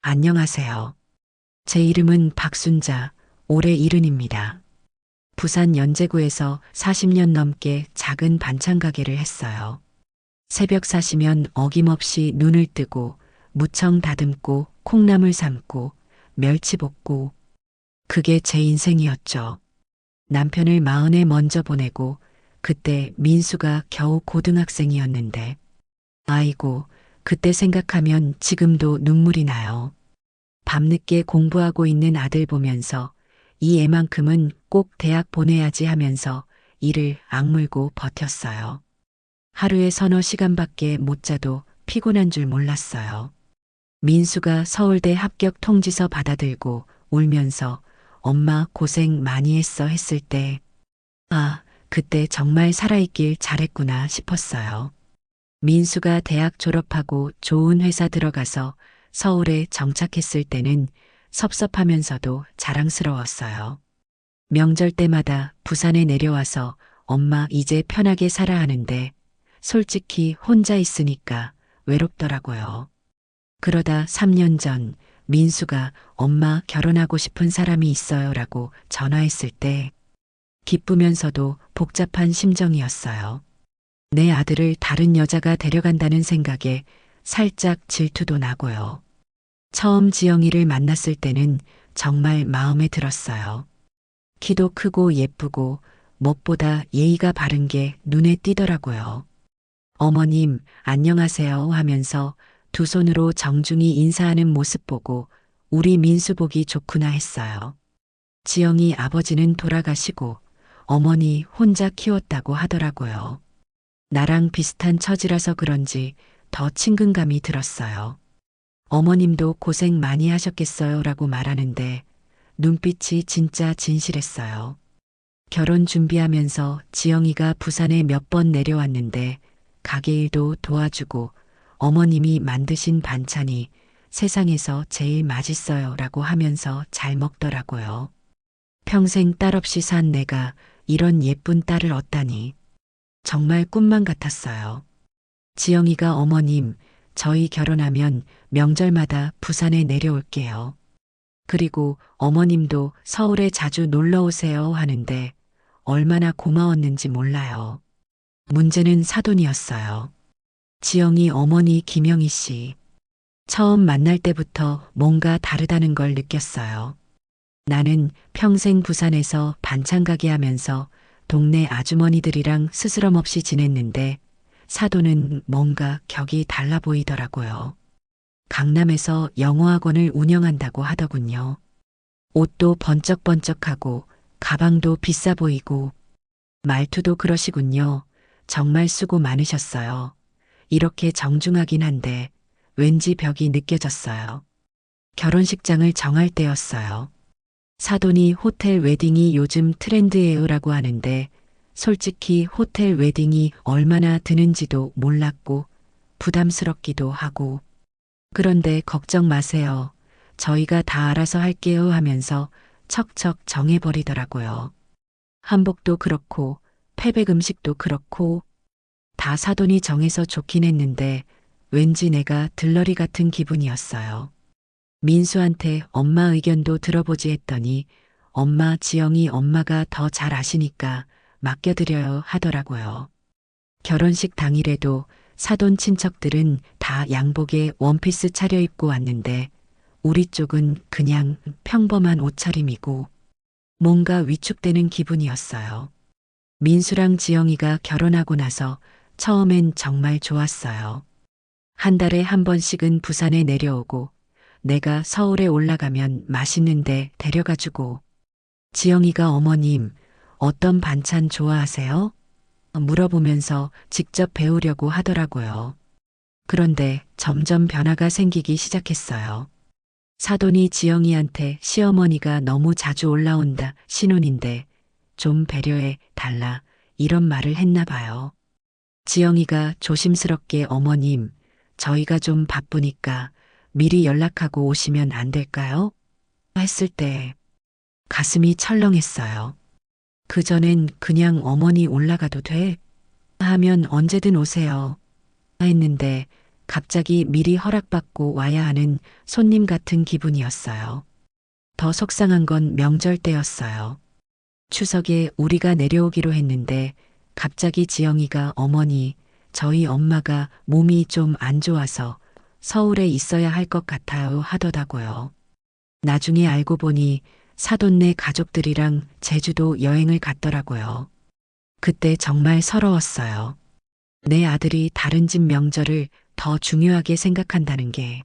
안녕하세요. 제 이름은 박순자, 올해 70입니다. 부산 연제구에서 40년 넘게 작은 반찬 가게를 했어요. 새벽 4시면 어김없이 눈을 뜨고 무청 다듬고 콩나물 삶고 멸치 볶고 그게 제 인생이었죠. 남편을 마흔에 먼저 보내고 그때 민수가 겨우 고등학생이었는데 아이고 그때 생각하면 지금도 눈물이 나요. 밤늦게 공부하고 있는 아들 보면서 이 애만큼은 꼭 대학 보내야지 하면서 이를 악물고 버텼어요. 하루에 서너 시간밖에 못 자도 피곤한 줄 몰랐어요. 민수가 서울대 합격 통지서 받아들고 울면서 엄마 고생 많이 했어 했을 때, 아, 그때 정말 살아있길 잘했구나 싶었어요. 민수가 대학 졸업하고 좋은 회사 들어가서 서울에 정착했을 때는 섭섭하면서도 자랑스러웠어요. 명절 때마다 부산에 내려와서 엄마 이제 편하게 살아 하는데 솔직히 혼자 있으니까 외롭더라고요. 그러다 3년 전 민수가 엄마 결혼하고 싶은 사람이 있어요 라고 전화했을 때 기쁘면서도 복잡한 심정이었어요. 내 아들을 다른 여자가 데려간다는 생각에 살짝 질투도 나고요. 처음 지영이를 만났을 때는 정말 마음에 들었어요. 키도 크고 예쁘고 무엇보다 예의가 바른 게 눈에 띄더라고요. 어머님, 안녕하세요 하면서 두 손으로 정중히 인사하는 모습 보고 우리 민수 보기 좋구나 했어요. 지영이 아버지는 돌아가시고 어머니 혼자 키웠다고 하더라고요. 나랑 비슷한 처지라서 그런지 더 친근감이 들었어요. 어머님도 고생 많이 하셨겠어요 라고 말하는데 눈빛이 진짜 진실했어요. 결혼 준비하면서 지영이가 부산에 몇 번 내려왔는데 가게 일도 도와주고 어머님이 만드신 반찬이 세상에서 제일 맛있어요 라고 하면서 잘 먹더라고요. 평생 딸 없이 산 내가 이런 예쁜 딸을 얻다니 정말 꿈만 같았어요. 지영이가 어머님, 저희 결혼하면 명절마다 부산에 내려올게요. 그리고 어머님도 서울에 자주 놀러 오세요 하는데 얼마나 고마웠는지 몰라요. 문제는 사돈이었어요. 지영이 어머니 김영희 씨. 처음 만날 때부터 뭔가 다르다는 걸 느꼈어요. 나는 평생 부산에서 반찬 가게 하면서 동네 아주머니들이랑 스스럼 없이 지냈는데 사돈은 뭔가 격이 달라 보이더라고요. 강남에서 영어학원을 운영한다고 하더군요. 옷도 번쩍번쩍하고 가방도 비싸 보이고 말투도 그러시군요. 정말 수고 많으셨어요. 이렇게 정중하긴 한데 왠지 벽이 느껴졌어요. 결혼식장을 정할 때였어요. 사돈이 호텔 웨딩이 요즘 트렌드예요라고 하는데 솔직히 호텔 웨딩이 얼마나 드는지도 몰랐고 부담스럽기도 하고 그런데 걱정 마세요. 저희가 다 알아서 할게요 하면서 척척 정해버리더라고요. 한복도 그렇고 패백 음식도 그렇고 다 사돈이 정해서 좋긴 했는데 왠지 내가 들러리 같은 기분이었어요. 민수한테 엄마 의견도 들어보지 했더니 엄마 지영이 엄마가 더 잘 아시니까 맡겨드려요 하더라고요. 결혼식 당일에도 사돈 친척들은 다 양복에 원피스 차려입고 왔는데 우리 쪽은 그냥 평범한 옷차림이고 뭔가 위축되는 기분이었어요. 민수랑 지영이가 결혼하고 나서 처음엔 정말 좋았어요. 한 달에 한 번씩은 부산에 내려오고 내가 서울에 올라가면 맛있는데 데려가주고 지영이가 어머님 어떤 반찬 좋아하세요? 물어보면서 직접 배우려고 하더라고요. 그런데 점점 변화가 생기기 시작했어요. 사돈이 지영이한테 시어머니가 너무 자주 올라온다 신혼인데 좀 배려해 달라 이런 말을 했나 봐요. 지영이가 조심스럽게 어머님 저희가 좀 바쁘니까 미리 연락하고 오시면 안 될까요? 했을 때 가슴이 철렁했어요. 그전엔 그냥 어머니 올라가도 돼? 하면 언제든 오세요. 했는데 갑자기 미리 허락받고 와야 하는 손님 같은 기분이었어요. 더 속상한 건 명절 때였어요. 추석에 우리가 내려오기로 했는데 갑자기 지영이가 어머니, 저희 엄마가 몸이 좀 안 좋아서 서울에 있어야 할 것 같아요 하더라고요. 나중에 알고 보니 사돈네 가족들이랑 제주도 여행을 갔더라고요. 그때 정말 서러웠어요. 내 아들이 다른 집 명절을 더 중요하게 생각한다는 게.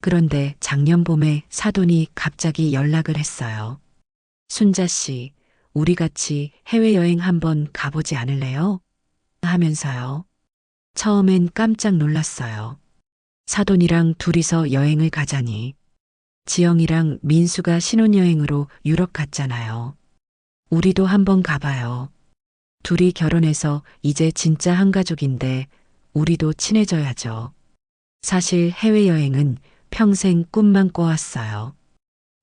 그런데 작년 봄에 사돈이 갑자기 연락을 했어요. 순자 씨, 우리 같이 해외여행 한번 가보지 않을래요? 하면서요. 처음엔 깜짝 놀랐어요. 사돈이랑 둘이서 여행을 가자니. 지영이랑 민수가 신혼여행으로 유럽 갔잖아요. 우리도 한번 가봐요. 둘이 결혼해서 이제 진짜 한 가족인데 우리도 친해져야죠. 사실 해외여행은 평생 꿈만 꿔왔어요.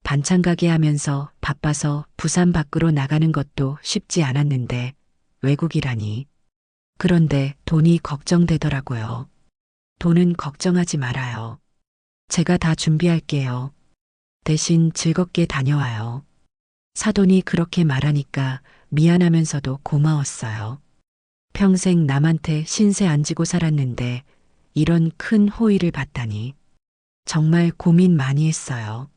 반찬 가게 하면서 바빠서 부산 밖으로 나가는 것도 쉽지 않았는데 외국이라니. 그런데 돈이 걱정되더라고요. 돈은 걱정하지 말아요. 제가 다 준비할게요. 대신 즐겁게 다녀와요. 사돈이 그렇게 말하니까 미안하면서도 고마웠어요. 평생 남한테 신세 안 지고 살았는데 이런 큰 호의를 받다니. 정말 고민 많이 했어요.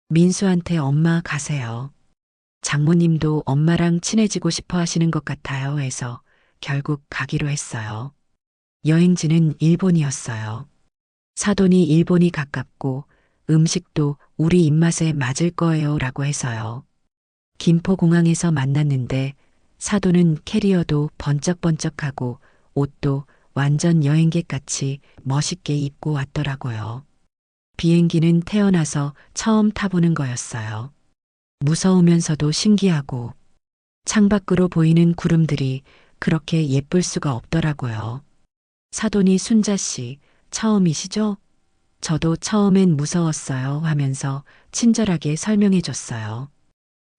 민수한테 엄마 가세요. 장모님도 엄마랑 친해지고 싶어 하시는 것 같아요 해서 결국 가기로 했어요. 여행지는 일본이었어요. 사돈이 일본이 가깝고 음식도 우리 입맛에 맞을 거예요 라고 해서요. 김포공항에서 만났는데 사돈은 캐리어도 번쩍번쩍하고 옷도 완전 여행객 같이 멋있게 입고 왔더라고요. 비행기는 태어나서 처음 타보는 거였어요. 무서우면서도 신기하고 창밖으로 보이는 구름들이 그렇게 예쁠 수가 없더라고요. 사돈이 순자 씨, 처음이시죠? 저도 처음엔 무서웠어요 하면서 친절하게 설명해 줬어요.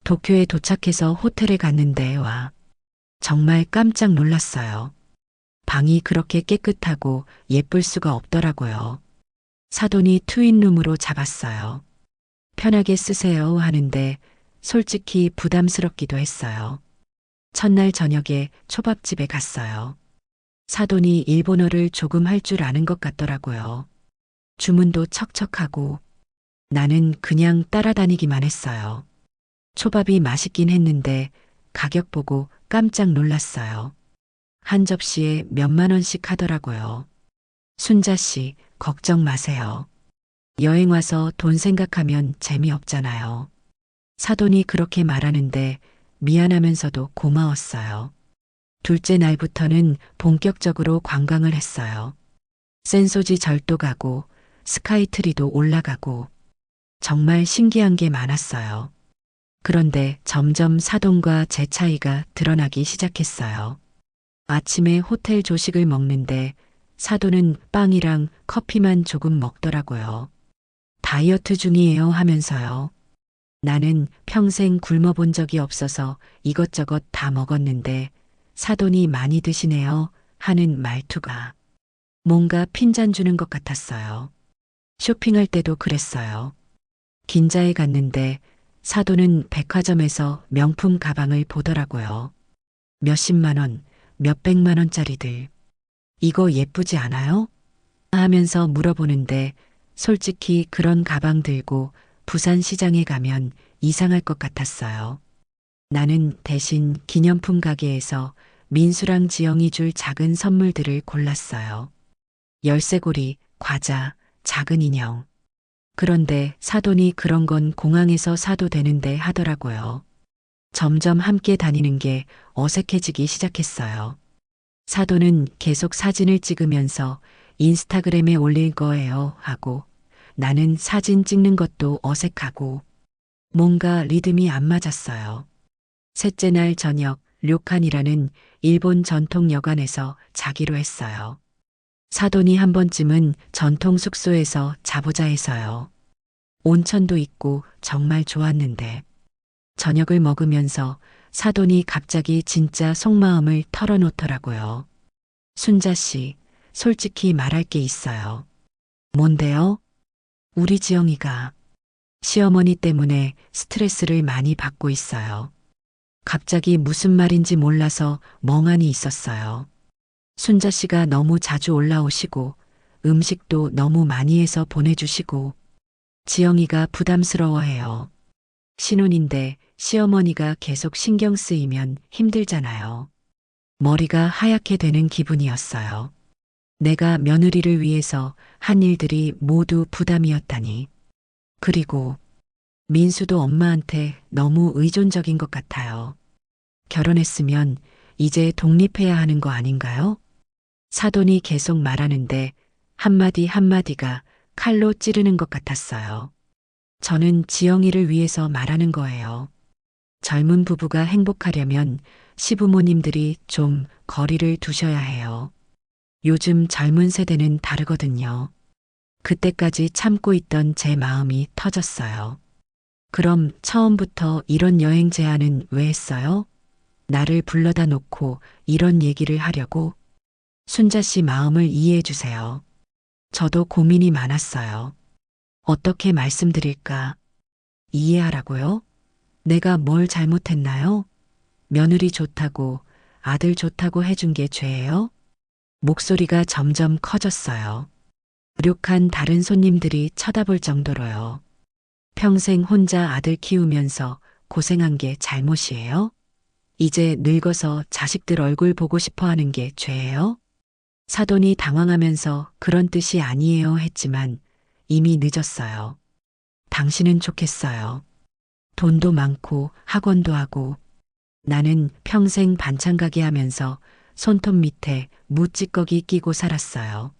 도쿄에 도착해서 호텔에 갔는데 와. 정말 깜짝 놀랐어요. 방이 그렇게 깨끗하고 예쁠 수가 없더라고요. 사돈이 트윈룸으로 잡았어요. 편하게 쓰세요 하는데 솔직히 부담스럽기도 했어요. 첫날 저녁에 초밥집에 갔어요. 사돈이 일본어를 조금 할 줄 아는 것 같더라고요. 주문도 척척하고 나는 그냥 따라다니기만 했어요. 초밥이 맛있긴 했는데 가격 보고 깜짝 놀랐어요. 한 접시에 몇만 원씩 하더라고요. 순자 씨, 걱정 마세요. 여행 와서 돈 생각하면 재미없잖아요. 사돈이 그렇게 말하는데 미안하면서도 고마웠어요. 둘째 날부터는 본격적으로 관광을 했어요. 센소지 절도 가고 스카이트리도 올라가고 정말 신기한 게 많았어요. 그런데 점점 사돈과 제 차이가 드러나기 시작했어요. 아침에 호텔 조식을 먹는데 사돈은 빵이랑 커피만 조금 먹더라고요. 다이어트 중이에요 하면서요. 나는 평생 굶어본 적이 없어서 이것저것 다 먹었는데 사돈이 많이 드시네요 하는 말투가 뭔가 핀잔 주는 것 같았어요. 쇼핑할 때도 그랬어요. 긴자에 갔는데 사돈은 백화점에서 명품 가방을 보더라고요. 몇십만 원, 몇백만 원짜리들. 이거 예쁘지 않아요? 하면서 물어보는데 솔직히 그런 가방 들고 부산 시장에 가면 이상할 것 같았어요. 나는 대신 기념품 가게에서 민수랑 지영이 줄 작은 선물들을 골랐어요. 열쇠고리, 과자, 작은 인형. 그런데 사돈이 그런 건 공항에서 사도 되는데 하더라고요. 점점 함께 다니는 게 어색해지기 시작했어요. 사돈은 계속 사진을 찍으면서 인스타그램에 올릴 거예요 하고 나는 사진 찍는 것도 어색하고 뭔가 리듬이 안 맞았어요. 셋째 날 저녁 료칸이라는 일본 전통 여관에서 자기로 했어요. 사돈이 한 번쯤은 전통 숙소에서 자보자 해서요. 온천도 있고 정말 좋았는데 저녁을 먹으면서 사돈이 갑자기 진짜 속마음을 털어놓더라고요. 순자 씨, 솔직히 말할 게 있어요. 뭔데요? 우리 지영이가 시어머니 때문에 스트레스를 많이 받고 있어요. 갑자기 무슨 말인지 몰라서 멍하니 있었어요. 순자 씨가 너무 자주 올라오시고 음식도 너무 많이 해서 보내주시고 지영이가 부담스러워해요. 신혼인데 시어머니가 계속 신경 쓰이면 힘들잖아요. 머리가 하얗게 되는 기분이었어요. 내가 며느리를 위해서 한 일들이 모두 부담이었다니. 그리고 민수도 엄마한테 너무 의존적인 것 같아요. 결혼했으면 이제 독립해야 하는 거 아닌가요? 사돈이 계속 말하는데 한마디 한마디가 칼로 찌르는 것 같았어요. 저는 지영이를 위해서 말하는 거예요. 젊은 부부가 행복하려면 시부모님들이 좀 거리를 두셔야 해요. 요즘 젊은 세대는 다르거든요. 그때까지 참고 있던 제 마음이 터졌어요. 그럼 처음부터 이런 여행 제안은 왜 했어요? 나를 불러다 놓고 이런 얘기를 하려고? 순자 씨 마음을 이해해 주세요. 저도 고민이 많았어요. 어떻게 말씀드릴까? 이해하라고요? 내가 뭘 잘못했나요? 며느리 좋다고, 아들 좋다고 해준 게 죄예요? 목소리가 점점 커졌어요. 무력한 다른 손님들이 쳐다볼 정도로요. 평생 혼자 아들 키우면서 고생한 게 잘못이에요? 이제 늙어서 자식들 얼굴 보고 싶어 하는 게 죄예요? 사돈이 당황하면서 그런 뜻이 아니에요 했지만 이미 늦었어요. 당신은 좋겠어요. 돈도 많고 학원도 하고 나는 평생 반찬 가게 하면서 손톱 밑에 무찌꺼기 끼고 살았어요.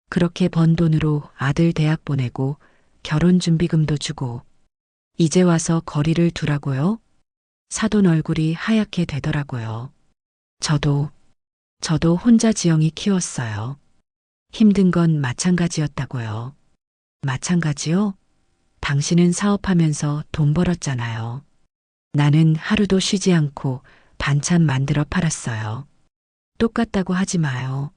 그렇게 번 돈으로 아들 대학 보내고 결혼 준비금도 주고 이제 와서 거리를 두라고요? 사돈 얼굴이 하얗게 되더라고요. 저도 혼자 지영이 키웠어요. 힘든 건 마찬가지였다고요. 마찬가지요? 당신은 사업하면서 돈 벌었잖아요. 나는 하루도 쉬지 않고 반찬 만들어 팔았어요. 똑같다고 하지 마요.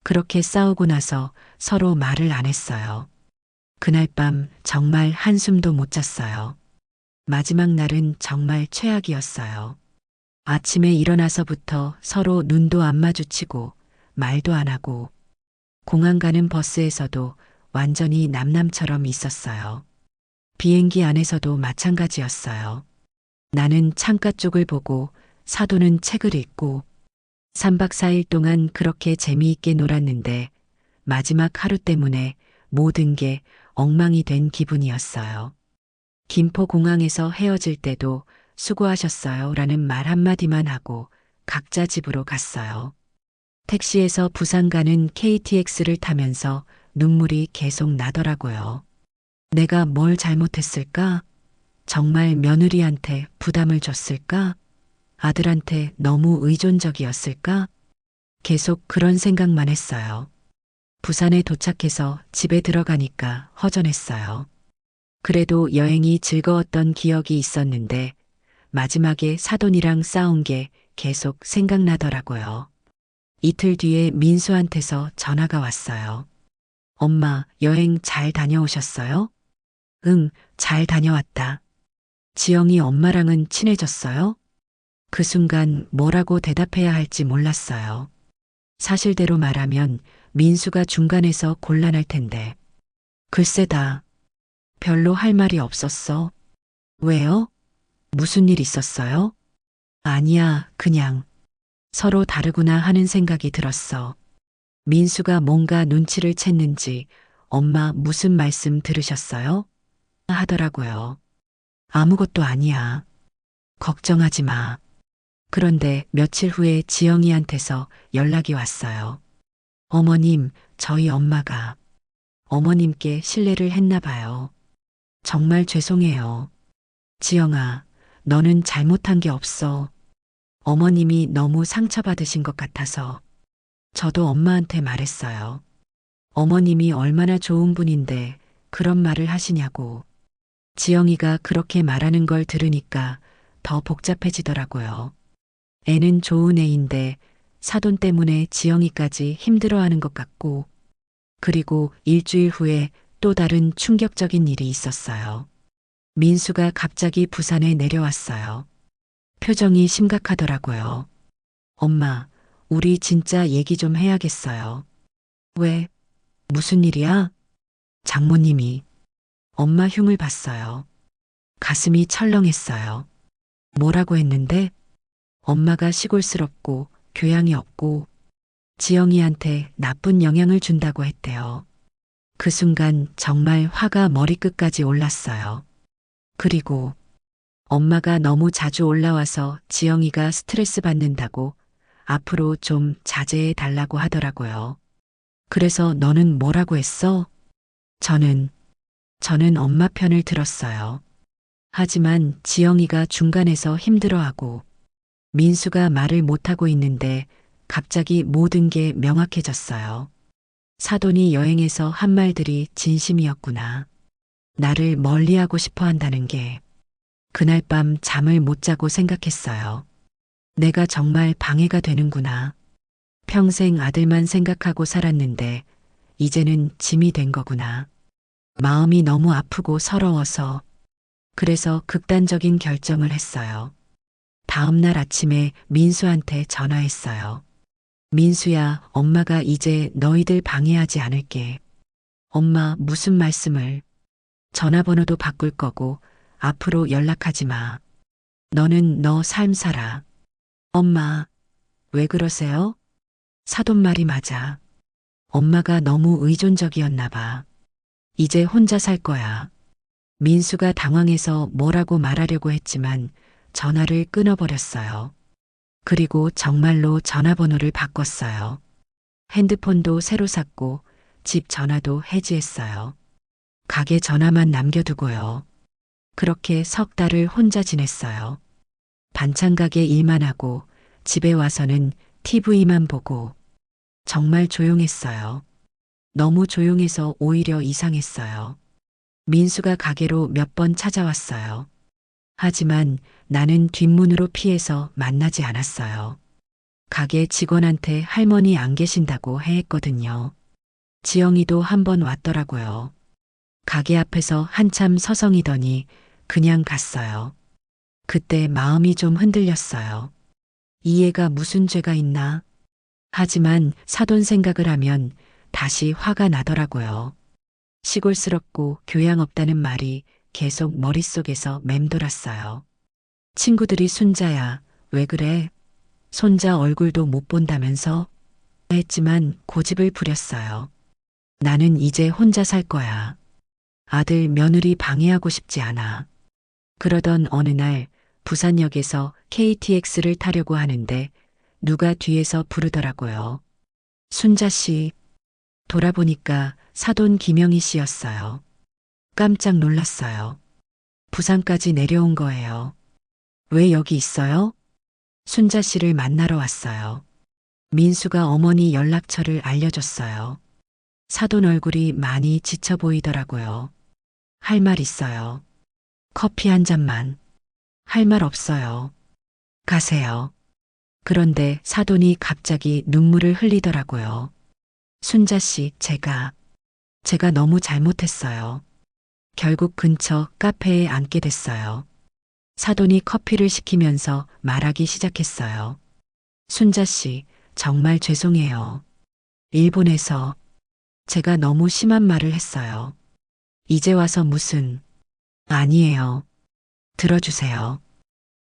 그렇게 싸우고 나서 서로 말을 안 했어요. 그날 밤 정말 한숨도 못 잤어요. 마지막 날은 정말 최악이었어요. 아침에 일어나서부터 서로 눈도 안 마주치고 말도 안 하고 공항 가는 버스에서도 완전히 남남처럼 있었어요. 비행기 안에서도 마찬가지였어요. 나는 창가 쪽을 보고 사돈은 책을 읽고 3박 4일 동안 그렇게 재미있게 놀았는데 마지막 하루 때문에 모든 게 엉망이 된 기분이었어요. 김포공항에서 헤어질 때도 수고하셨어요 라는 말 한마디만 하고 각자 집으로 갔어요. 택시에서 부산 가는 KTX를 타면서 눈물이 계속 나더라고요. 내가 뭘 잘못했을까? 정말 며느리한테 부담을 줬을까? 아들한테 너무 의존적이었을까? 계속 그런 생각만 했어요. 부산에 도착해서 집에 들어가니까 허전했어요. 그래도 여행이 즐거웠던 기억이 있었는데 마지막에 사돈이랑 싸운 게 계속 생각나더라고요. 이틀 뒤에 민수한테서 전화가 왔어요. 엄마, 여행 잘 다녀오셨어요? 응, 잘 다녀왔다. 지영이 엄마랑은 친해졌어요? 그 순간 뭐라고 대답해야 할지 몰랐어요. 사실대로 말하면 민수가 중간에서 곤란할 텐데. 글쎄다. 별로 할 말이 없었어. 왜요? 무슨 일 있었어요? 아니야, 그냥. 서로 다르구나 하는 생각이 들었어. 민수가 뭔가 눈치를 챘는지 엄마 무슨 말씀 들으셨어요? 하더라고요. 아무것도 아니야. 걱정하지 마. 그런데 며칠 후에 지영이한테서 연락이 왔어요. 어머님, 저희 엄마가 어머님께 실례를 했나 봐요. 정말 죄송해요. 지영아, 너는 잘못한 게 없어. 어머님이 너무 상처받으신 것 같아서. 저도 엄마한테 말했어요. 어머님이 얼마나 좋은 분인데 그런 말을 하시냐고. 지영이가 그렇게 말하는 걸 들으니까 더 복잡해지더라고요. 애는 좋은 애인데 사돈 때문에 지영이까지 힘들어하는 것 같고, 그리고 일주일 후에 또 다른 충격적인 일이 있었어요. 민수가 갑자기 부산에 내려왔어요. 표정이 심각하더라고요. 엄마, 우리 진짜 얘기 좀 해야겠어요. 왜? 무슨 일이야? 장모님이 엄마 흉을 봤어요. 가슴이 철렁했어요. 뭐라고 했는데? 엄마가 시골스럽고 교양이 없고 지영이한테 나쁜 영향을 준다고 했대요. 그 순간 정말 화가 머리끝까지 올랐어요. 그리고 엄마가 너무 자주 올라와서 지영이가 스트레스 받는다고 앞으로 좀 자제해 달라고 하더라고요. 그래서 너는 뭐라고 했어? 저는 엄마 편을 들었어요. 하지만 지영이가 중간에서 힘들어하고 민수가 말을 못하고 있는데 갑자기 모든 게 명확해졌어요. 사돈이 여행에서 한 말들이 진심이었구나. 나를 멀리하고 싶어 한다는 게. 그날 밤 잠을 못 자고 생각했어요. 내가 정말 방해가 되는구나. 평생 아들만 생각하고 살았는데 이제는 짐이 된 거구나. 마음이 너무 아프고 서러워서 그래서 극단적인 결정을 했어요. 다음 날 아침에 민수한테 전화했어요. 민수야, 엄마가 이제 너희들 방해하지 않을게. 엄마, 무슨 말씀을? 전화번호도 바꿀 거고 앞으로 연락하지 마. 너는 너 삶 살아. 엄마, 왜 그러세요? 사돈 말이 맞아. 엄마가 너무 의존적이었나 봐. 이제 혼자 살 거야. 민수가 당황해서 뭐라고 말하려고 했지만 전화를 끊어버렸어요. 그리고 정말로 전화번호를 바꿨어요. 핸드폰도 새로 샀고 집 전화도 해지했어요. 가게 전화만 남겨두고요. 그렇게 석 달을 혼자 지냈어요. 반찬 가게 일만 하고 집에 와서는 TV만 보고 정말 조용했어요. 너무 조용해서 오히려 이상했어요. 민수가 가게로 몇 번 찾아왔어요. 하지만 나는 뒷문으로 피해서 만나지 않았어요. 가게 직원한테 할머니 안 계신다고 해했거든요. 지영이도 한 번 왔더라고요. 가게 앞에서 한참 서성이더니 그냥 갔어요. 그때 마음이 좀 흔들렸어요. 이 애가 무슨 죄가 있나? 하지만 사돈 생각을 하면 다시 화가 나더라고요. 시골스럽고 교양 없다는 말이 계속 머릿속에서 맴돌았어요. 친구들이 순자야, 왜 그래? 손자 얼굴도 못 본다면서? 했지만 고집을 부렸어요. 나는 이제 혼자 살 거야. 아들 며느리 방해하고 싶지 않아. 그러던 어느 날 부산역에서 KTX를 타려고 하는데 누가 뒤에서 부르더라고요. 순자 씨. 돌아보니까 사돈 김영희 씨였어요. 깜짝 놀랐어요. 부산까지 내려온 거예요. 왜 여기 있어요? 순자 씨를 만나러 왔어요. 민수가 어머니 연락처를 알려줬어요. 사돈 얼굴이 많이 지쳐 보이더라고요. 할 말 있어요. 커피 한 잔만. 할 말 없어요. 가세요. 그런데 사돈이 갑자기 눈물을 흘리더라고요. 순자 씨, 제가 너무 잘못했어요. 결국 근처 카페에 앉게 됐어요. 사돈이 커피를 시키면서 말하기 시작했어요. 순자 씨, 정말 죄송해요. 일본에서 제가 너무 심한 말을 했어요. 이제 와서 무슨, 아니에요. 들어주세요.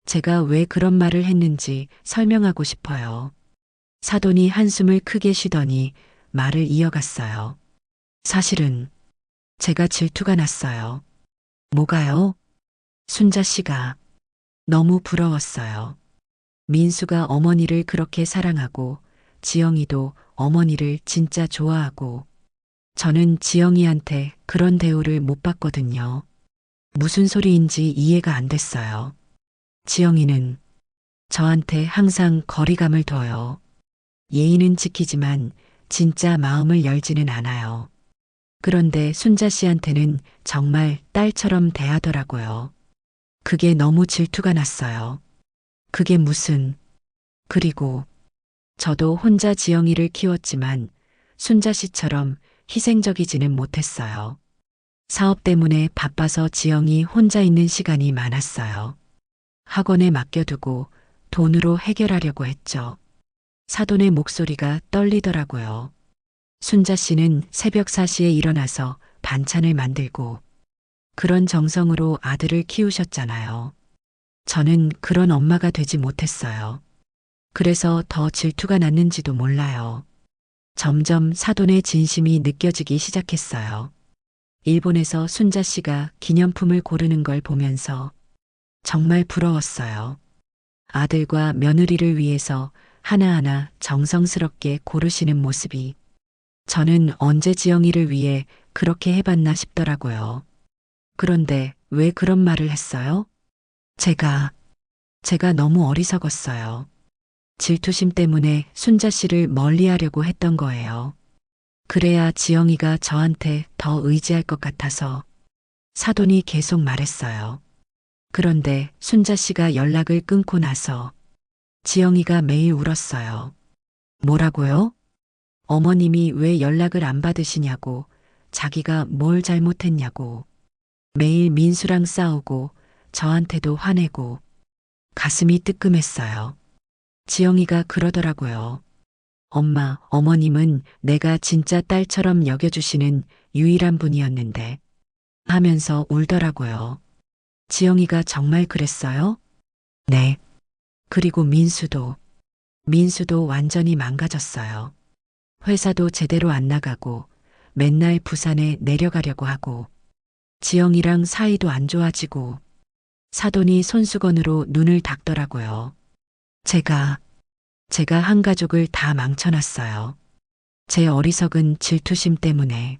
제가 왜 그런 말을 했는지 설명하고 싶어요. 사돈이 한숨을 크게 쉬더니 말을 이어갔어요. 사실은 제가 질투가 났어요. 뭐가요? 순자 씨가 너무 부러웠어요. 민수가 어머니를 그렇게 사랑하고 지영이도 어머니를 진짜 좋아하고 저는 지영이한테 그런 대우를 못 받거든요. 무슨 소리인지 이해가 안 됐어요. 지영이는 저한테 항상 거리감을 둬요. 예의는 지키지만 진짜 마음을 열지는 않아요. 그런데 순자 씨한테는 정말 딸처럼 대하더라고요. 그게 너무 질투가 났어요. 그게 무슨, 그리고 저도 혼자 지영이를 키웠지만 순자 씨처럼 희생적이지는 못했어요. 사업 때문에 바빠서 지영이 혼자 있는 시간이 많았어요. 학원에 맡겨두고 돈으로 해결하려고 했죠. 사돈의 목소리가 떨리더라고요. 순자 씨는 새벽 4시에 일어나서 반찬을 만들고 그런 정성으로 아들을 키우셨잖아요. 저는 그런 엄마가 되지 못했어요. 그래서 더 질투가 났는지도 몰라요. 점점 사돈의 진심이 느껴지기 시작했어요. 일본에서 순자 씨가 기념품을 고르는 걸 보면서 정말 부러웠어요. 아들과 며느리를 위해서 하나하나 정성스럽게 고르시는 모습이 저는 언제 지영이를 위해 그렇게 해봤나 싶더라고요. 그런데 왜 그런 말을 했어요? 제가 너무 어리석었어요. 질투심 때문에 순자 씨를 멀리하려고 했던 거예요. 그래야 지영이가 저한테 더 의지할 것 같아서 사돈이 계속 말했어요. 그런데 순자 씨가 연락을 끊고 나서 지영이가 매일 울었어요. 뭐라고요? 어머님이 왜 연락을 안 받으시냐고, 자기가 뭘 잘못했냐고, 매일 민수랑 싸우고 저한테도 화내고 가슴이 뜨끔했어요. 지영이가 그러더라고요. 엄마, 어머님은 내가 진짜 딸처럼 여겨주시는 유일한 분이었는데 하면서 울더라고요. 지영이가 정말 그랬어요? 네. 그리고 민수도 완전히 망가졌어요. 회사도 제대로 안 나가고 맨날 부산에 내려가려고 하고 지영이랑 사이도 안 좋아지고 사돈이 손수건으로 눈을 닦더라고요. 제가 한 가족을 다 망쳐놨어요. 제 어리석은 질투심 때문에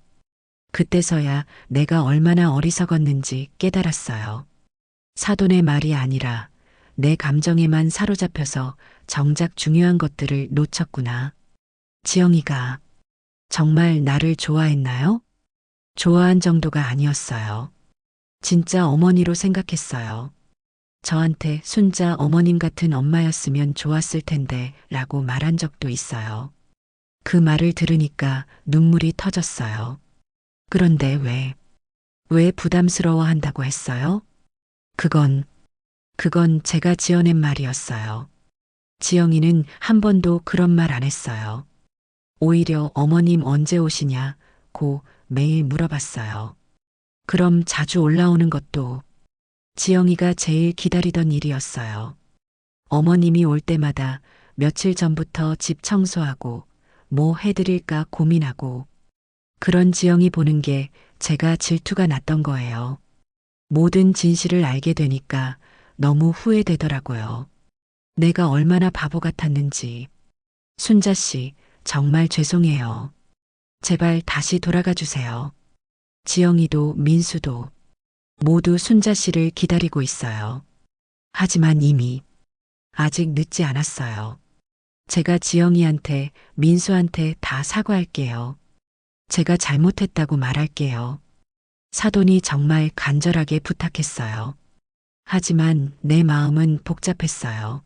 그때서야 내가 얼마나 어리석었는지 깨달았어요. 사돈의 말이 아니라 내 감정에만 사로잡혀서 정작 중요한 것들을 놓쳤구나. 지영이가 정말 나를 좋아했나요? 좋아한 정도가 아니었어요. 진짜 어머니로 생각했어요. 저한테 순자 어머님 같은 엄마였으면 좋았을 텐데 라고 말한 적도 있어요. 그 말을 들으니까 눈물이 터졌어요. 그런데 왜 부담스러워 한다고 했어요? 그건 제가 지어낸 말이었어요. 지영이는 한 번도 그런 말 안 했어요. 오히려 어머님 언제 오시냐고 매일 물어봤어요. 그럼 자주 올라오는 것도 지영이가 제일 기다리던 일이었어요. 어머님이 올 때마다 며칠 전부터 집 청소하고 뭐 해드릴까 고민하고 그런 지영이 보는 게 제가 질투가 났던 거예요. 모든 진실을 알게 되니까 너무 후회되더라고요. 내가 얼마나 바보 같았는지. 순자 씨, 정말 죄송해요. 제발 다시 돌아가 주세요. 지영이도 민수도 모두 순자 씨를 기다리고 있어요. 하지만 이미 아직 늦지 않았어요. 제가 지영이한테, 민수한테 다 사과할게요. 제가 잘못했다고 말할게요. 사돈이 정말 간절하게 부탁했어요. 하지만 내 마음은 복잡했어요.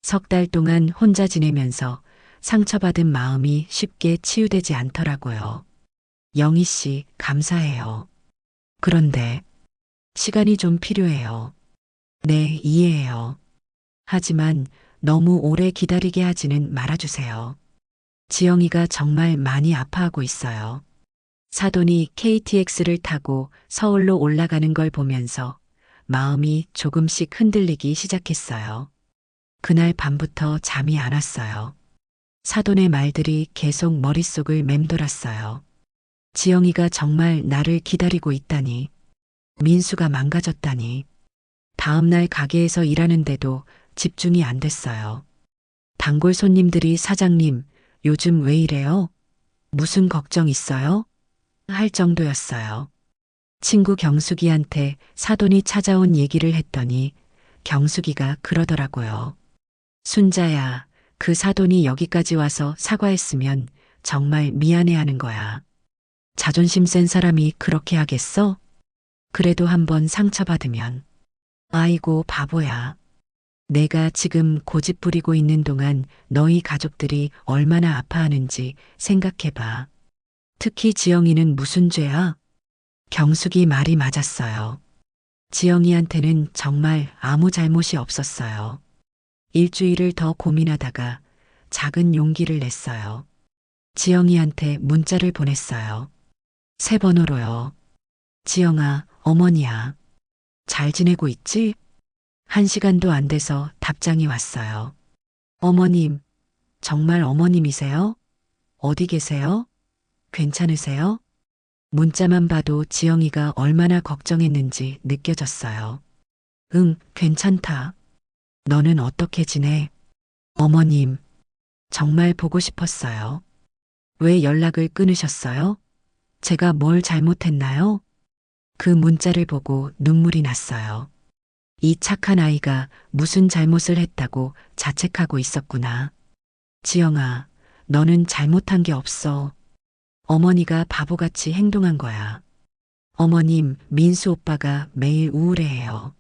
석 달 동안 혼자 지내면서 상처받은 마음이 쉽게 치유되지 않더라고요. 영희 씨, 감사해요. 그런데 시간이 좀 필요해요. 네, 이해해요. 하지만 너무 오래 기다리게 하지는 말아주세요. 지영이가 정말 많이 아파하고 있어요. 사돈이 KTX를 타고 서울로 올라가는 걸 보면서 마음이 조금씩 흔들리기 시작했어요. 그날 밤부터 잠이 안 왔어요. 사돈의 말들이 계속 머릿속을 맴돌았어요. 지영이가 정말 나를 기다리고 있다니. 민수가 망가졌다니. 다음날 가게에서 일하는데도 집중이 안 됐어요. 단골 손님들이 사장님, 요즘 왜 이래요? 무슨 걱정 있어요? 할 정도였어요. 친구 경숙이한테 사돈이 찾아온 얘기를 했더니 경숙이가 그러더라고요. 순자야, 그 사돈이 여기까지 와서 사과했으면 정말 미안해하는 거야. 자존심 센 사람이 그렇게 하겠어? 그래도 한번 상처받으면. 아이고, 바보야. 내가 지금 고집 부리고 있는 동안 너희 가족들이 얼마나 아파하는지 생각해봐. 특히 지영이는 무슨 죄야? 경숙이 말이 맞았어요. 지영이한테는 정말 아무 잘못이 없었어요. 일주일을 더 고민하다가 작은 용기를 냈어요. 지영이한테 문자를 보냈어요. 새 번호로요. 지영아, 어머니야. 잘 지내고 있지? 1시간도 안 돼서 답장이 왔어요. 어머님, 정말 어머님이세요? 어디 계세요? 괜찮으세요? 문자만 봐도 지영이가 얼마나 걱정했는지 느껴졌어요. 응, 괜찮다. 너는 어떻게 지내? 어머님, 정말 보고 싶었어요. 왜 연락을 끊으셨어요? 제가 뭘 잘못했나요? 그 문자를 보고 눈물이 났어요. 이 착한 아이가 무슨 잘못을 했다고 자책하고 있었구나. 지영아, 너는 잘못한 게 없어. 어머니가 바보같이 행동한 거야. 어머님, 민수 오빠가 매일 우울해해요.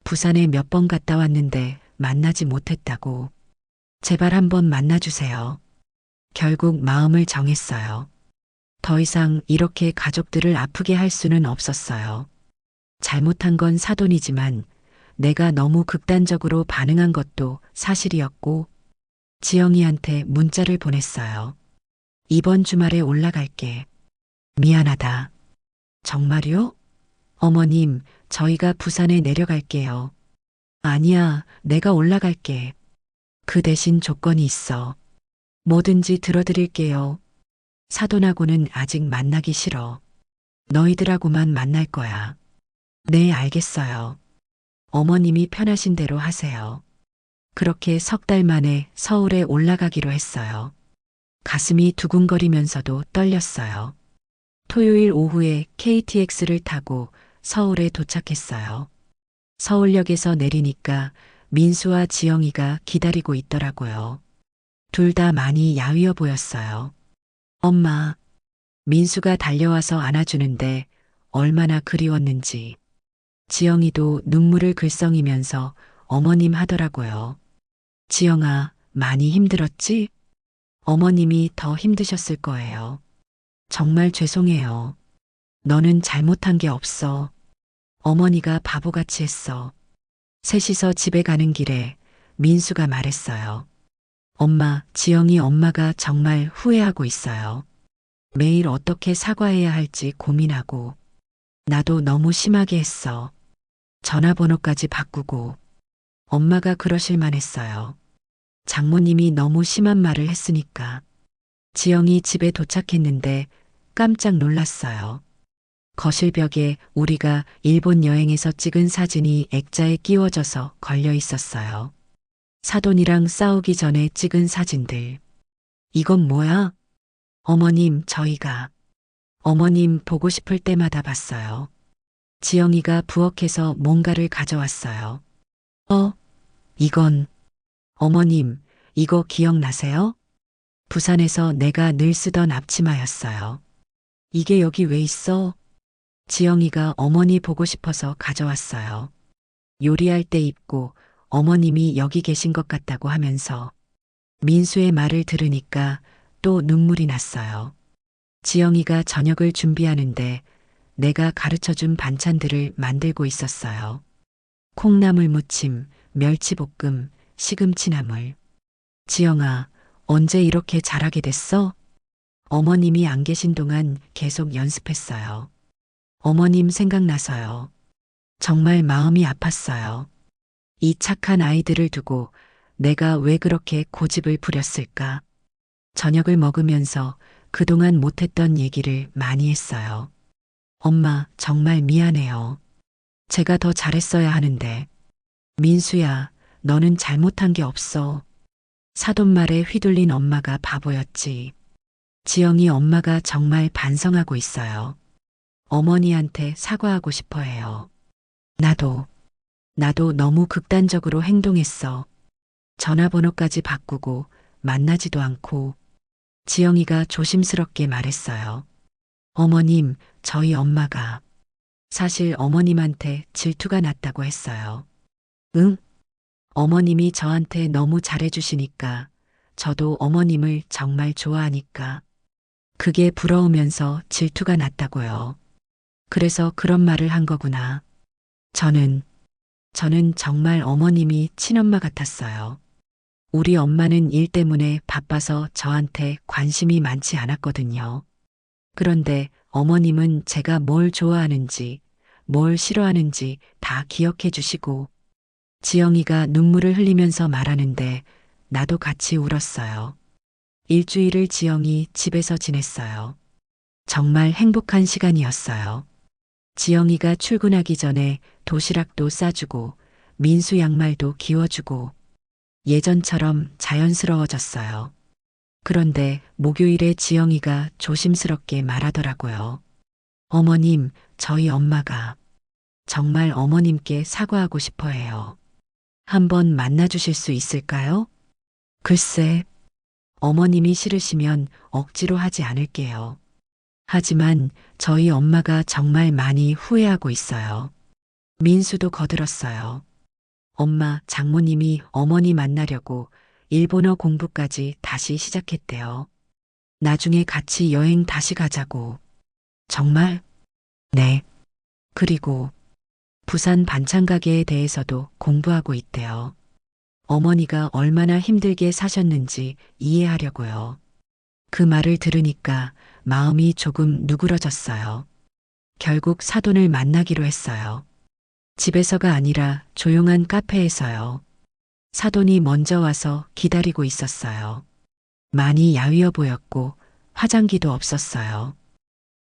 부산에 몇 번 갔다 왔는데 만나지 못했다고. 제발 한번 만나주세요. 결국 마음을 정했어요. 더 이상 이렇게 가족들을 아프게 할 수는 없었어요. 잘못한 건 사돈이지만 내가 너무 극단적으로 반응한 것도 사실이었고, 지영이한테 문자를 보냈어요. 이번 주말에 올라갈게. 미안하다. 정말요? 어머님, 저희가 부산에 내려갈게요. 아니야, 내가 올라갈게. 그 대신 조건이 있어. 뭐든지 들어드릴게요. 사돈하고는 아직 만나기 싫어. 너희들하고만 만날 거야. 네, 알겠어요. 어머님이 편하신 대로 하세요. 그렇게 3달 만에 서울에 올라가기로 했어요. 가슴이 두근거리면서도 떨렸어요. 토요일 오후에 KTX를 타고 서울에 도착했어요. 서울역에서 내리니까 민수와 지영이가 기다리고 있더라고요. 둘 다 많이 야위어 보였어요. 엄마, 민수가 달려와서 안아주는데 얼마나 그리웠는지. 지영이도 눈물을 글썽이면서 어머님 하더라고요. 지영아, 많이 힘들었지? 어머님이 더 힘드셨을 거예요. 정말 죄송해요. 너는 잘못한 게 없어. 어머니가 바보같이 했어. 셋이서 집에 가는 길에 민수가 말했어요. 엄마, 지영이 엄마가 정말 후회하고 있어요. 매일 어떻게 사과해야 할지 고민하고. 나도 너무 심하게 했어. 전화번호까지 바꾸고. 엄마가 그러실 만했어요. 장모님이 너무 심한 말을 했으니까. 지영이 집에 도착했는데 깜짝 놀랐어요. 거실 벽에 우리가 일본 여행에서 찍은 사진이 액자에 끼워져서 걸려 있었어요. 사돈이랑 싸우기 전에 찍은 사진들. 이건 뭐야? 어머님, 저희가. 어머님 보고 싶을 때마다 봤어요. 지영이가 부엌에서 뭔가를 가져왔어요. 이건, 어머님, 이거 기억나세요? 부산에서 내가 늘 쓰던 앞치마였어요. 이게 여기 왜 있어? 지영이가 어머니 보고 싶어서 가져왔어요. 요리할 때 입고 어머님이 여기 계신 것 같다고 하면서 민수의 말을 들으니까 또 눈물이 났어요. 지영이가 저녁을 준비하는데 내가 가르쳐준 반찬들을 만들고 있었어요. 콩나물 무침, 멸치볶음, 시금치나물. 지영아, 언제 이렇게 잘하게 됐어? 어머님이 안 계신 동안 계속 연습했어요. 어머님 생각나서요. 정말 마음이 아팠어요. 이 착한 아이들을 두고 내가 왜 그렇게 고집을 부렸을까? 저녁을 먹으면서 그동안 못했던 얘기를 많이 했어요. 엄마, 정말 미안해요. 제가 더 잘했어야 하는데. 민수야, 너는 잘못한 게 없어. 사돈 말에 휘둘린 엄마가 바보였지. 지영이 엄마가 정말 반성하고 있어요. 어머니한테 사과하고 싶어 해요. 나도 너무 극단적으로 행동했어. 전화번호까지 바꾸고 만나지도 않고. 지영이가 조심스럽게 말했어요. 어머님, 저희 엄마가. 사실 어머님한테 질투가 났다고 했어요. 응? 어머님이 저한테 너무 잘해주시니까 저도 어머님을 정말 좋아하니까 그게 부러우면서 질투가 났다고요. 그래서 그런 말을 한 거구나. 저는, 저는 정말 어머님이 친엄마 같았어요. 우리 엄마는 일 때문에 바빠서 저한테 관심이 많지 않았거든요. 그런데 어머님은 제가 뭘 좋아하는지, 뭘 싫어하는지 다 기억해 주시고, 지영이가 눈물을 흘리면서 말하는데 나도 같이 울었어요. 일주일을 지영이 집에서 지냈어요. 정말 행복한 시간이었어요. 지영이가 출근하기 전에 도시락도 싸주고, 민수 양말도 기워주고, 예전처럼 자연스러워졌어요. 그런데 목요일에 지영이가 조심스럽게 말하더라고요. 어머님, 저희 엄마가 정말 어머님께 사과하고 싶어 해요. 한번 만나 주실 수 있을까요? 글쎄, 어머님이 싫으시면 억지로 하지 않을게요. 하지만 저희 엄마가 정말 많이 후회하고 있어요. 민수도 거들었어요. 엄마, 장모님이 어머니 만나려고 일본어 공부까지 다시 시작했대요. 나중에 같이 여행 다시 가자고. 정말? 네. 그리고 부산 반찬 가게에 대해서도 공부하고 있대요. 어머니가 얼마나 힘들게 사셨는지 이해하려고요. 그 말을 들으니까 마음이 조금 누그러졌어요. 결국 사돈을 만나기로 했어요. 집에서가 아니라 조용한 카페에서요. 사돈이 먼저 와서 기다리고 있었어요. 많이 야위어 보였고 화장기도 없었어요.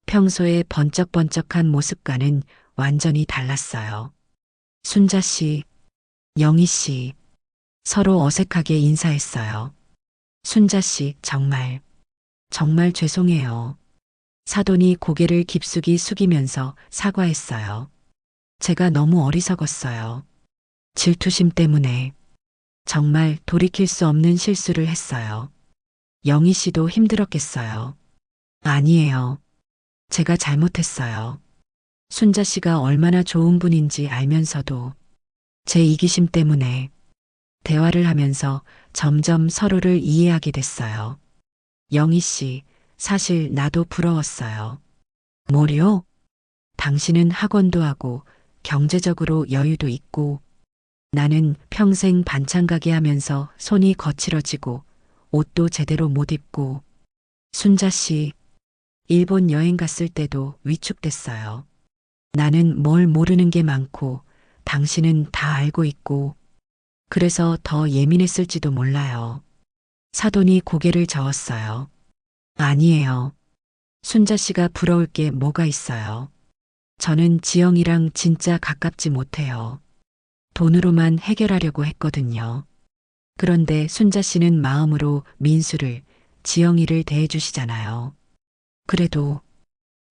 평소에 번쩍번쩍한 모습과는 완전히 달랐어요. 순자 씨, 영희 씨, 서로 어색하게 인사했어요. 순자 씨, 정말 죄송해요. 사돈이 고개를 깊숙이 숙이면서 사과했어요. 제가 너무 어리석었어요. 질투심 때문에 정말 돌이킬 수 없는 실수를 했어요. 영희 씨도 힘들었겠어요. 아니에요. 제가 잘못했어요. 순자 씨가 얼마나 좋은 분인지 알면서도 제 이기심 때문에 대화를 하면서 점점 서로를 이해하게 됐어요. 영희 씨, 사실 나도 부러웠어요. 뭐요? 당신은 학원도 하고 경제적으로 여유도 있고 나는 평생 반찬 가게 하면서 손이 거칠어지고 옷도 제대로 못 입고 순자 씨, 일본 여행 갔을 때도 위축됐어요. 나는 뭘 모르는 게 많고 당신은 다 알고 있고 그래서 더 예민했을지도 몰라요. 사돈이 고개를 저었어요. 아니에요. 순자 씨가 부러울 게 뭐가 있어요. 저는 지영이랑 진짜 가깝지 못해요. 돈으로만 해결하려고 했거든요. 그런데 순자 씨는 마음으로 민수를, 지영이를 대해주시잖아요. 그래도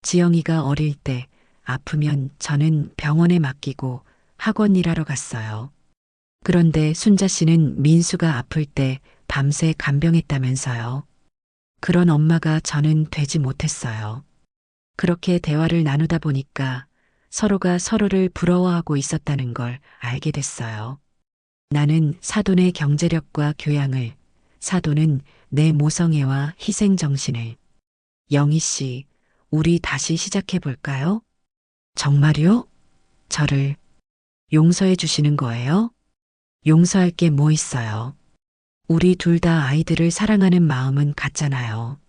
지영이가 어릴 때 아프면 저는 병원에 맡기고 학원 일하러 갔어요. 그런데 순자 씨는 민수가 아플 때 밤새 간병했다면서요. 그런 엄마가 저는 되지 못했어요. 그렇게 대화를 나누다 보니까 서로가 서로를 부러워하고 있었다는 걸 알게 됐어요. 나는 사돈의 경제력과 교양을, 사돈은 내 모성애와 희생정신을. 영희 씨, 우리 다시 시작해 볼까요? 정말요? 저를 용서해 주시는 거예요? 용서할 게 뭐 있어요? 우리 둘 다 아이들을 사랑하는 마음은 같잖아요.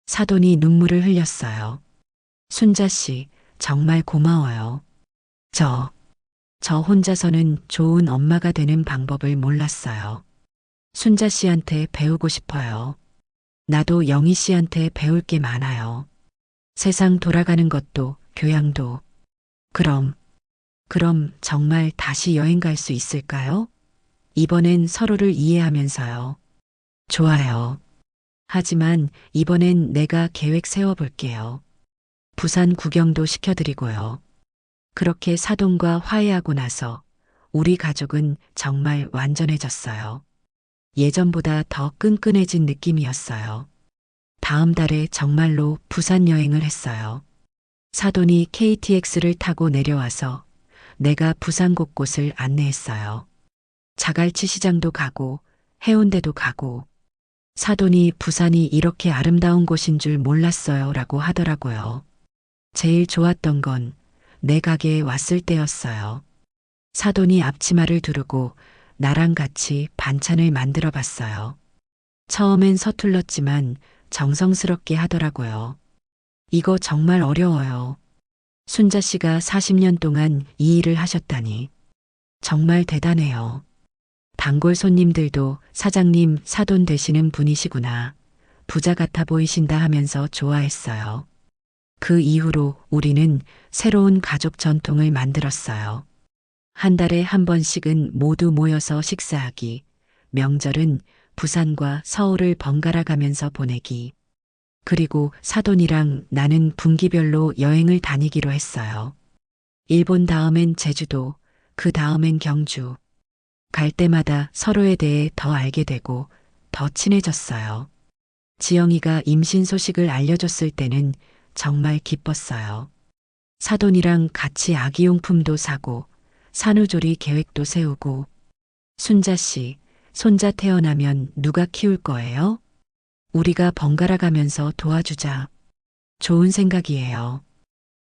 사돈이 눈물을 흘렸어요. 순자 씨, 정말 고마워요. 저 혼자서는 좋은 엄마가 되는 방법을 몰랐어요. 순자 씨한테 배우고 싶어요. 나도 영희 씨한테 배울 게 많아요. 세상 돌아가는 것도, 교양도. 그럼 정말 다시 여행 갈 수 있을까요? 이번엔 서로를 이해하면서요. 좋아요. 하지만 이번엔 내가 계획 세워볼게요. 부산 구경도 시켜드리고요. 그렇게 사돈과 화해하고 나서 우리 가족은 정말 완전해졌어요. 예전보다 더 끈끈해진 느낌이었어요. 다음 달에 정말로 부산 여행을 했어요. 사돈이 KTX를 타고 내려와서 내가 부산 곳곳을 안내했어요. 자갈치 시장도 가고 해운대도 가고 사돈이 부산이 이렇게 아름다운 곳인 줄 몰랐어요 라고 하더라고요. 제일 좋았던 건 내 가게에 왔을 때였어요. 사돈이 앞치마를 두르고 나랑 같이 반찬을 만들어 봤어요. 처음엔 서툴렀지만 정성스럽게 하더라고요. 이거 정말 어려워요. 순자 씨가 40년 동안 이 일을 하셨다니. 정말 대단해요. 단골 손님들도 사장님 사돈 되시는 분이시구나. 부자 같아 보이신다 하면서 좋아했어요. 그 이후로 우리는 새로운 가족 전통을 만들었어요. 한 달에 한 번씩은 모두 모여서 식사하기, 명절은 부산과 서울을 번갈아 가면서 보내기, 그리고 사돈이랑 나는 분기별로 여행을 다니기로 했어요. 일본 다음엔 제주도, 그 다음엔 경주. 갈 때마다 서로에 대해 더 알게 되고 더 친해졌어요. 지영이가 임신 소식을 알려줬을 때는 정말 기뻤어요. 사돈이랑 같이 아기용품도 사고 산후조리 계획도 세우고 순자 씨, 손자 태어나면 누가 키울 거예요? 우리가 번갈아 가면서 도와주자. 좋은 생각이에요.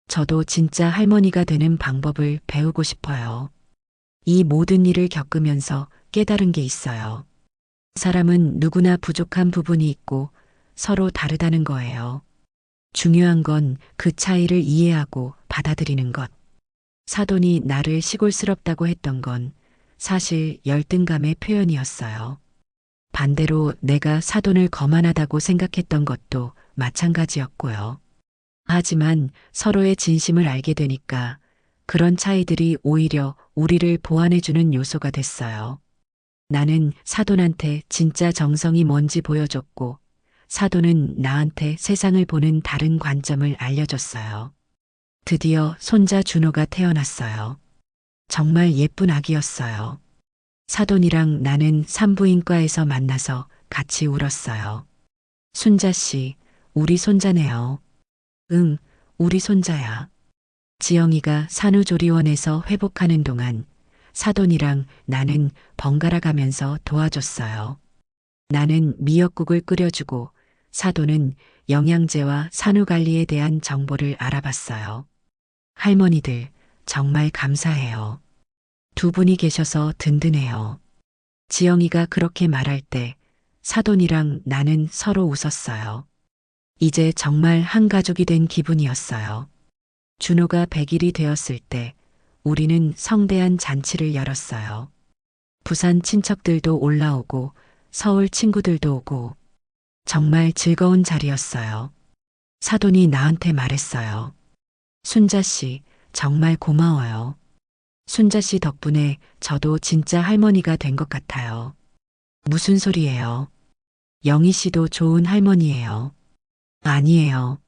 저도 진짜 할머니가 되는 방법을 배우고 싶어요. 이 모든 일을 겪으면서 깨달은 게 있어요. 사람은 누구나 부족한 부분이 있고 서로 다르다는 거예요. 중요한 건 그 차이를 이해하고 받아들이는 것. 사돈이 나를 시골스럽다고 했던 건 사실 열등감의 표현이었어요. 반대로 내가 사돈을 거만하다고 생각했던 것도 마찬가지였고요. 하지만 서로의 진심을 알게 되니까 그런 차이들이 오히려 우리를 보완해주는 요소가 됐어요. 나는 사돈한테 진짜 정성이 뭔지 보여줬고, 사돈은 나한테 세상을 보는 다른 관점을 알려줬어요. 드디어 손자 준호가 태어났어요. 정말 예쁜 아기였어요. 사돈이랑 나는 산부인과에서 만나서 같이 울었어요. 순자 씨, 우리 손자네요. 응, 우리 손자야. 지영이가 산후조리원에서 회복하는 동안 사돈이랑 나는 번갈아 가면서 도와줬어요. 나는 미역국을 끓여주고 사돈은 영양제와 산후관리에 대한 정보를 알아봤어요. 할머니들, 정말 감사해요. 두 분이 계셔서 든든해요. 지영이가 그렇게 말할 때 사돈이랑 나는 서로 웃었어요. 이제 정말 한 가족이 된 기분이었어요. 준호가 100일이 되었을 때 우리는 성대한 잔치를 열었어요. 부산 친척들도 올라오고 서울 친구들도 오고 정말 즐거운 자리였어요. 사돈이 나한테 말했어요. 순자 씨, 정말 고마워요. 순자 씨 덕분에 저도 진짜 할머니가 된 것 같아요. 무슨 소리예요? 영희 씨도 좋은 할머니예요. 아니에요.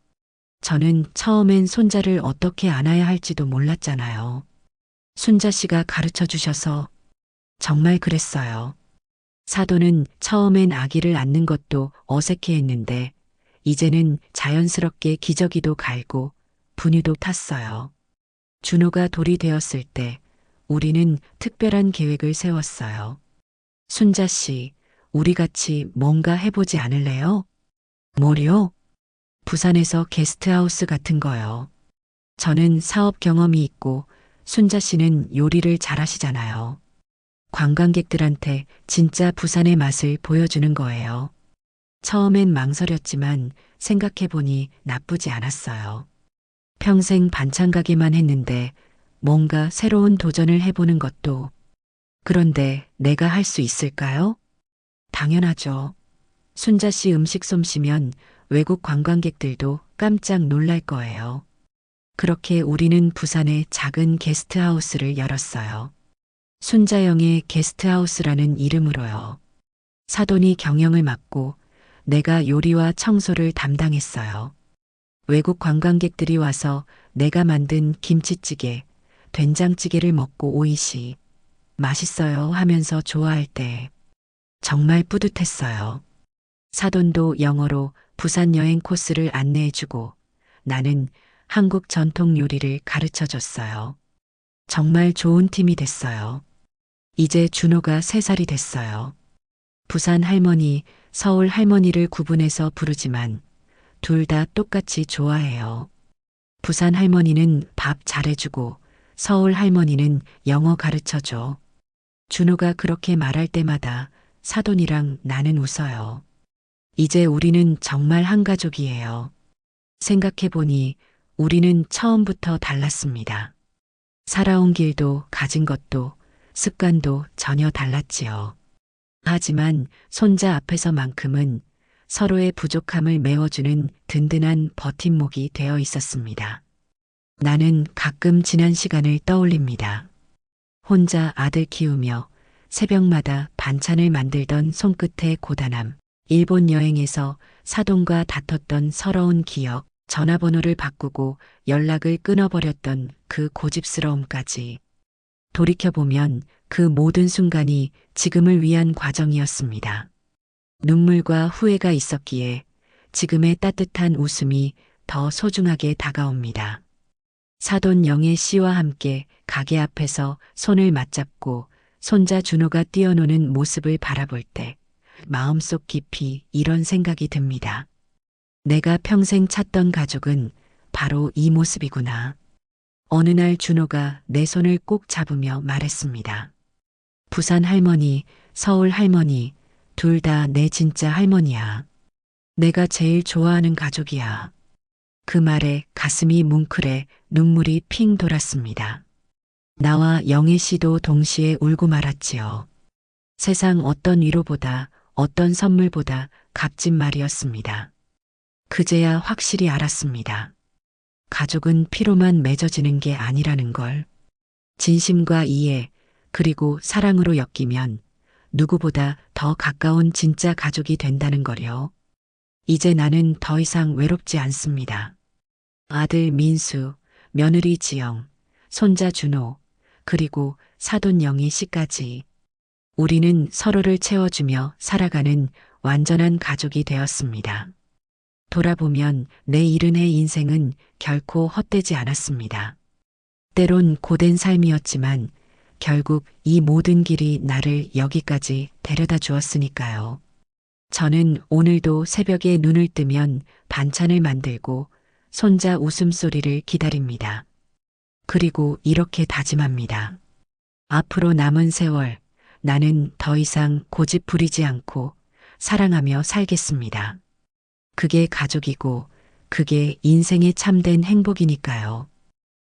저는 처음엔 손자를 어떻게 안아야 할지도 몰랐잖아요. 순자 씨가 가르쳐 주셔서 정말 그랬어요. 사돈은 처음엔 아기를 안는 것도 어색해 했는데 이제는 자연스럽게 기저귀도 갈고 분유도 탔어요. 준호가 돌이 되었을 때 우리는 특별한 계획을 세웠어요. 순자 씨, 우리 같이 뭔가 해보지 않을래요? 뭐요? 부산에서 게스트하우스 같은 거요. 저는 사업 경험이 있고 순자 씨는 요리를 잘하시잖아요. 관광객들한테 진짜 부산의 맛을 보여주는 거예요. 처음엔 망설였지만 생각해보니 나쁘지 않았어요. 평생 반찬 가게만 했는데 뭔가 새로운 도전을 해보는 것도. 그런데 내가 할 수 있을까요? 당연하죠. 순자 씨 음식 솜씨면 외국 관광객들도 깜짝 놀랄 거예요. 그렇게 우리는 부산에 작은 게스트하우스를 열었어요. 순자영의 게스트하우스라는 이름으로요. 사돈이 경영을 맡고 내가 요리와 청소를 담당했어요. 외국 관광객들이 와서 내가 만든 김치찌개, 된장찌개를 먹고 오이시, 맛있어요 하면서 좋아할 때 정말 뿌듯했어요. 사돈도 영어로 부산 여행 코스를 안내해주고 나는 한국 전통 요리를 가르쳐 줬어요. 정말 좋은 팀이 됐어요. 이제 준호가 3살이 됐어요. 부산 할머니, 서울 할머니를 구분해서 부르지만 둘 다 똑같이 좋아해요. 부산 할머니는 밥 잘해주고 서울 할머니는 영어 가르쳐줘. 준호가 그렇게 말할 때마다 사돈이랑 나는 웃어요. 이제 우리는 정말 한 가족이에요. 생각해보니 우리는 처음부터 달랐습니다. 살아온 길도 가진 것도 습관도 전혀 달랐지요. 하지만 손자 앞에서만큼은 서로의 부족함을 메워주는 든든한 버팀목이 되어 있었습니다. 나는 가끔 지난 시간을 떠올립니다. 혼자 아들 키우며 새벽마다 반찬을 만들던 손끝의 고단함, 일본 여행에서 사돈과 다퉜던 서러운 기억, 전화번호를 바꾸고 연락을 끊어버렸던 그 고집스러움까지. 돌이켜보면 그 모든 순간이 지금을 위한 과정이었습니다. 눈물과 후회가 있었기에 지금의 따뜻한 웃음이 더 소중하게 다가옵니다. 사돈 영애 씨와 함께 가게 앞에서 손을 맞잡고 손자 준호가 뛰어노는 모습을 바라볼 때 마음속 깊이 이런 생각이 듭니다. 내가 평생 찾던 가족은 바로 이 모습이구나. 어느 날 준호가 내 손을 꼭 잡으며 말했습니다. 부산 할머니, 서울 할머니, 둘 다 내 진짜 할머니야. 내가 제일 좋아하는 가족이야. 그 말에 가슴이 뭉클해 눈물이 핑 돌았습니다. 나와 영애 씨도 동시에 울고 말았지요. 세상 어떤 위로보다 어떤 선물보다 값진 말이었습니다. 그제야 확실히 알았습니다. 가족은 피로만 맺어지는 게 아니라는 걸. 진심과 이해, 그리고 사랑으로 엮이면 누구보다 더 가까운 진짜 가족이 된다는 거요. 이제 나는 더 이상 외롭지 않습니다. 아들 민수, 며느리 지영, 손자 준호, 그리고 사돈 영희 씨까지. 우리는 서로를 채워주며 살아가는 완전한 가족이 되었습니다. 돌아보면 내 이른의 인생은 결코 헛되지 않았습니다. 때론 고된 삶이었지만 결국 이 모든 길이 나를 여기까지 데려다 주었으니까요. 저는 오늘도 새벽에 눈을 뜨면 반찬을 만들고 손자 웃음소리를 기다립니다. 그리고 이렇게 다짐합니다. 앞으로 남은 세월 나는 더 이상 고집 부리지 않고 사랑하며 살겠습니다. 그게 가족이고 그게 인생의 참된 행복이니까요.